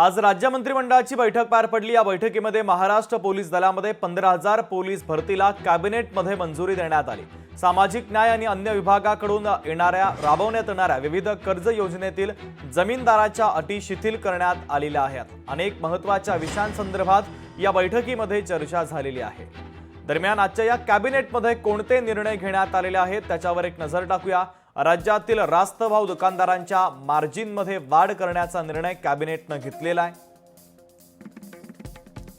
आज राज्य मंत्रिमंडळाची बैठक पार पडली। या बैठकीमध्ये महाराष्ट्र पोलीस दलामध्ये 15,000 पोलीस भरतीला कॅबिनेटमध्ये मंजुरी देण्यात आली। सामाजिक न्याय आणि अन्य विभागाकडून राबवण्यात येणाऱ्या विविध कर्ज योजनेतील जमीनदाराच्या अटी शिथिल करण्यात आलेल्या आहेत। अनेक महत्त्वाच्या विषयांसंदर्भात या बैठकीमध्ये चर्चा झालेली आहे। दरम्यान आजच्या या कॅबिनेटमध्ये कोणते निर्णय घेण्यात आलेले आहेत त्याच्यावर एक नजर टाकूया। राज्यातील रास्त भाव दुकानदारांच्या मार्जिनमध्ये वाढ करण्याचा निर्णय कॅबिनेटने घेतलेला आहे।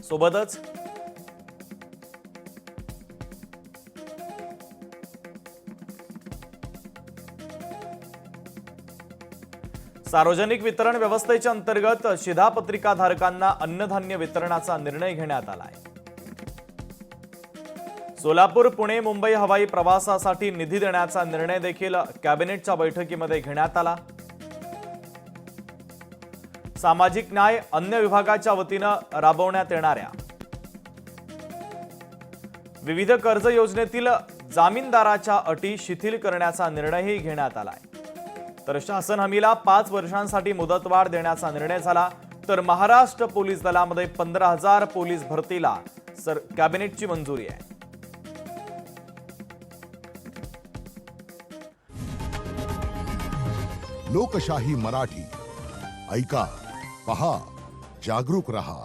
सोबतच सार्वजनिक वितरण व्यवस्थेच्या अंतर्गत शिधापत्रिकाधारकांना अन्नधान्य वितरणाचा निर्णय घेण्यात आला आहे। सोलापूर, पुणे, मुंबई हवाई प्रवासासाठी निधी देण्याचा निर्णय देखील कॅबिनेटच्या बैठकीमध्ये घेण्यात आला। सामाजिक न्याय अन्य विभागाच्या वतीने राबवण्यात येणाऱ्या विविध कर्ज योजनेतील जामीनदाराच्या अटी शिथिल करण्याचा निर्णयही घेण्यात आला आहे। तर शासन हमीला 5 वर्षांसाठी मुदतवाढ देण्याचा निर्णय झाला। तर महाराष्ट्र पोलीस दलामध्ये 15,000 पोलीस भरतीला कॅबिनेटची मंजुरी आहे। लोकशाही मराठी ऐका, पहा, जागरूक रहा।